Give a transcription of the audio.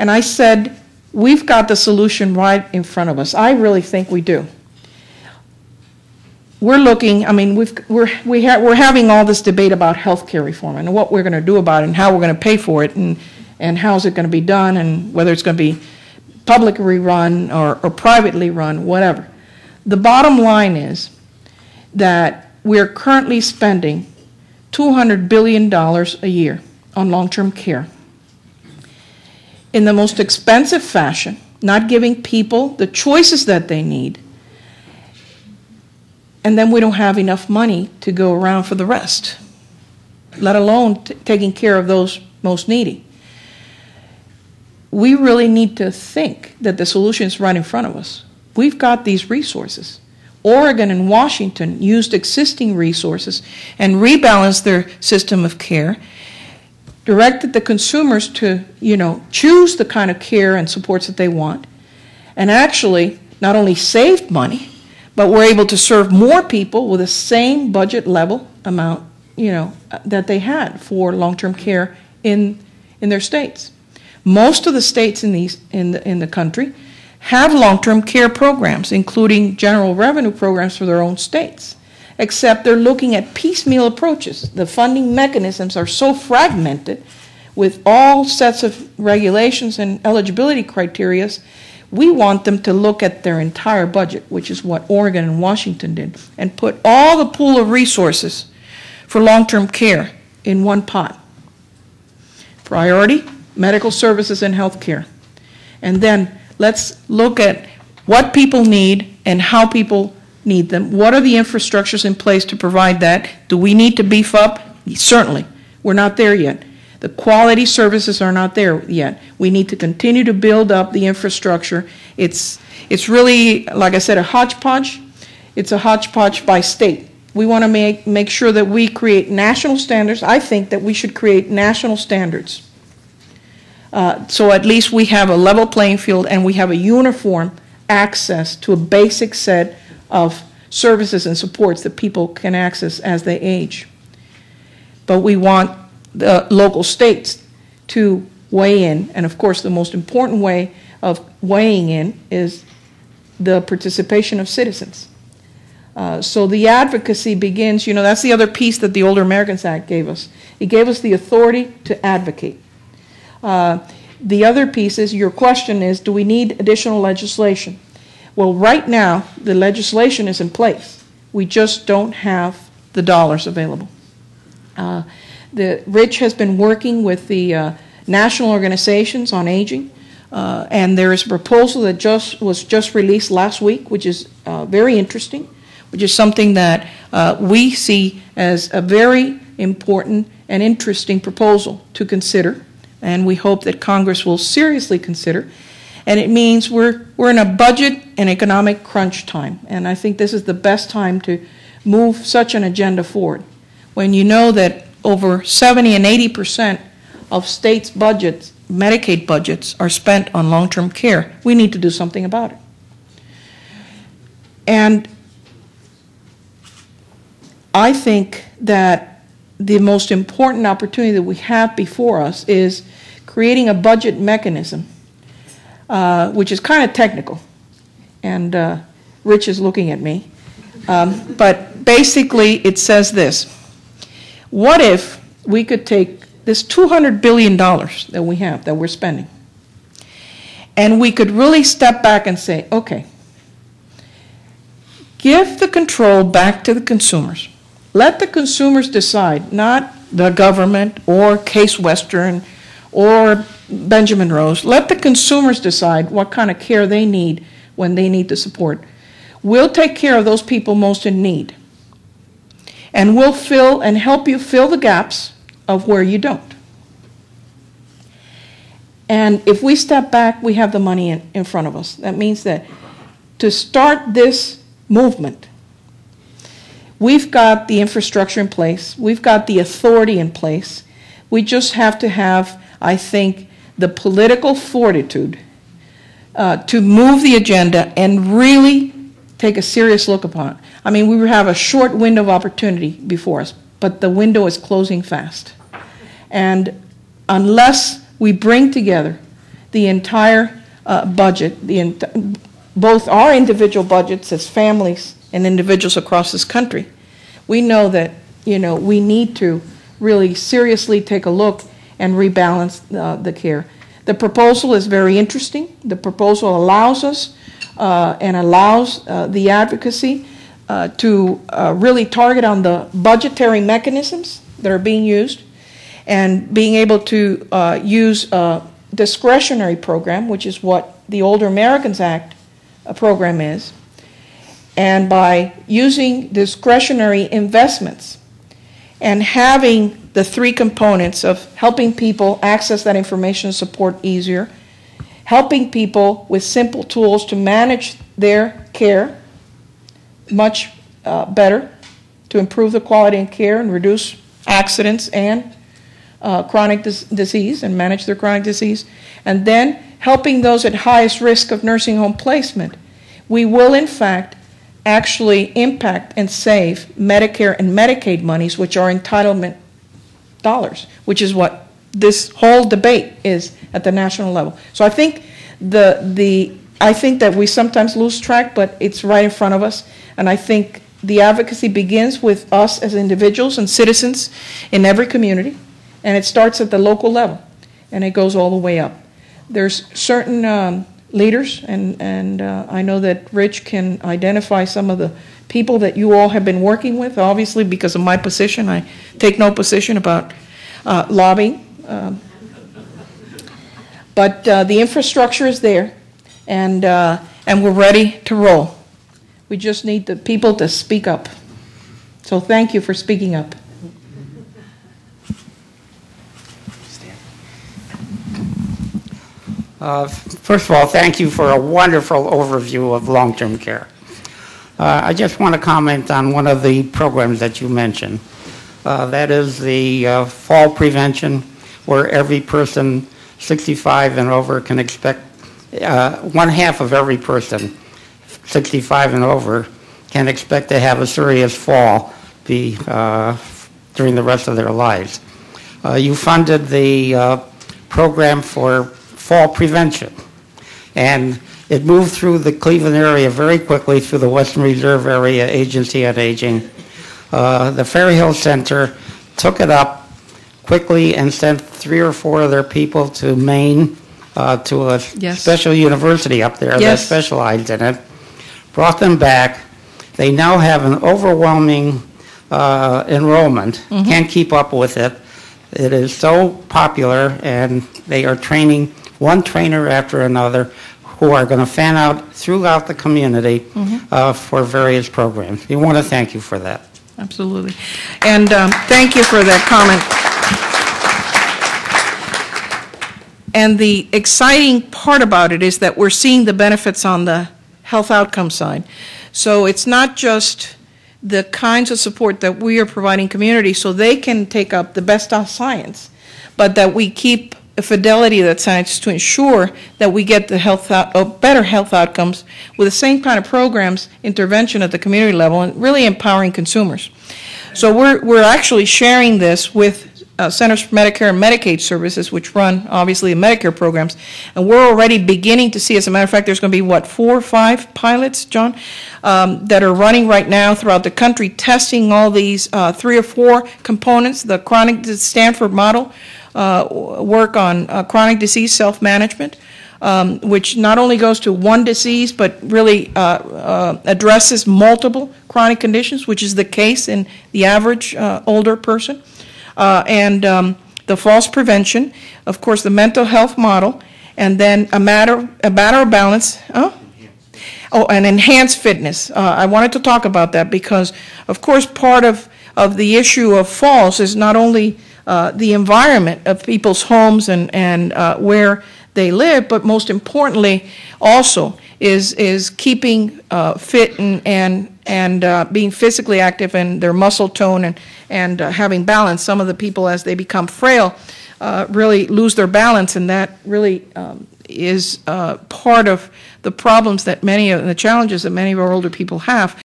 And I said, we've got the solution right in front of us. I really think we do. We're looking, I mean, we're having all this debate about health care reform and what we're going to do about it and how we're going to pay for it and how is it going to be done and whether it's going to be publicly run or privately run, whatever. The bottom line is that we're currently spending $200 billion a year on long-term care in the most expensive fashion, not giving people the choices that they need, and then we don't have enough money to go around for the rest, let alone taking care of those most needy. We really need to think that the solution is right in front of us. We've got these resources. Oregon and Washington used existing resources and rebalanced their system of care, directed the consumers to, choose the kind of care and supports that they want, and actually not only saved money, but were able to serve more people with the same budget level amount, that they had for long-term care in their states. Most of the states in the country have long-term care programs, including general revenue programs for their own states, except they're looking at piecemeal approaches. The funding mechanisms are so fragmented with all sets of regulations and eligibility criteria. We want them to look at their entire budget, which is what Oregon and Washington did, and put all the pool of resources for long-term care in one pot. Priority, medical services and health care. And then let's look at what people need and how people need them. What are the infrastructures in place to provide that? Do we need to beef up? Certainly. We're not there yet. The quality services are not there yet. We need to continue to build up the infrastructure. It's really, like I said, a hodgepodge. It's a hodgepodge by state. We want to make sure that we create national standards. I think that we should create national standards. So at least we have a level playing field and we have a uniform access to a basic set of services and supports that people can access as they age. But we want the local states to weigh in, and of course the most important way of weighing in is the participation of citizens. So the advocacy begins, that's the other piece that the Older Americans Act gave us. It gave us the authority to advocate. The other piece is, your question is, do we need additional legislation? Well, right now, the legislation is in place. We just don't have the dollars available. Rich has been working with the national organizations on aging, and there is a proposal that was just released last week, which is very interesting, which is something that we see as a very important and interesting proposal to consider, and we hope that Congress will seriously consider. And it means we're in a budget and economic crunch time, and I think this is the best time to move such an agenda forward. When you know that over 70 and 80% of states' budgets, Medicaid budgets, are spent on long-term care, we need to do something about it. And I think that the most important opportunity that we have before us is creating a budget mechanism, which is kind of technical, and Rich is looking at me. But basically it says this: what if we could take this $200 billion that we have, that we're spending, and we could really step back and say, okay, give the control back to the consumers. Let the consumers decide, not the government or Case Western or Benjamin Rose. Let the consumers decide what kind of care they need when they need the support. We'll take care of those people most in need. And we'll fill and help you fill the gaps of where you don't. And if we step back, we have the money in front of us. That means that to start this movement, we've got the infrastructure in place. We've got the authority in place. We just have to have, I think, the political fortitude to move the agenda and really take a serious look upon it. I mean, we have a short window of opportunity before us, but the window is closing fast. And unless we bring together the entire budget, both our individual budgets as families and individuals across this country, we know that, we need to really seriously take a look and rebalance the care. The proposal is very interesting. The proposal allows us and allows the advocacy to really target on the budgetary mechanisms that are being used and being able to use a discretionary program, which is what the Older Americans Act program is, and by using discretionary investments and having the three components of helping people access that information and support easier, helping people with simple tools to manage their care much better, to improve the quality of care and reduce accidents and chronic disease and manage their chronic disease, and then helping those at highest risk of nursing home placement, we will in fact actually impact and save Medicare and Medicaid monies, which are entitlement dollars, which is what this whole debate is at the national level. So I think I think that we sometimes lose track, but it's right in front of us, and I think the advocacy begins with us as individuals and citizens in every community, and it starts at the local level, and it goes all the way up. There's certain leaders, and I know that Rich can identify some of the people that you all have been working with. Obviously, because of my position, I take no position about lobbying. But the infrastructure is there, and we're ready to roll. We just need the people to speak up. So thank you for speaking up. First of all, thank you for a wonderful overview of long-term care. I just want to comment on one of the programs that you mentioned. That is the fall prevention, where every person 65 and over can expect, one half of every person 65 and over can expect to have a serious fall during the rest of their lives. You funded the program for fall prevention, and it moved through the Cleveland area very quickly through the Western Reserve Area Agency on Aging. The Ferry Hill Center took it up quickly and sent 3 or 4 of their people to Maine to a special university up there that specialized in it, brought them back. They now have an overwhelming enrollment, can't keep up with it. It is so popular, and they are training one trainer after another who are going to fan out throughout the community for various programs. We want to thank you for that. Absolutely. And thank you for that comment. And the exciting part about it is that we're seeing the benefits on the health outcome side. So it's not just the kinds of support that we are providing communities so they can take up the best of science, but that we keep a fidelity of that science to ensure that we get the better health outcomes with the same kind of programs, intervention at the community level, and really empowering consumers. So we're actually sharing this with Centers for Medicare and Medicaid Services, which run, obviously, the Medicare programs. And we're already beginning to see, as a matter of fact, there's going to be, what, 4 or 5 pilots, John, that are running right now throughout the country, testing all these 3 or 4 components, the the Stanford model, work on chronic disease self-management, which not only goes to one disease, but really addresses multiple chronic conditions, which is the case in the average older person. And the falls prevention, of course, the mental health model, and then a matter of balance. Oh, and enhanced fitness. I wanted to talk about that because, of course, part of the issue of falls is not only the environment of people's homes and where they live, but most importantly, also is keeping fit and being physically active and their muscle tone and having balance. Some of the people, as they become frail, really lose their balance, and that really is part of the problems that the challenges that many of our older people have.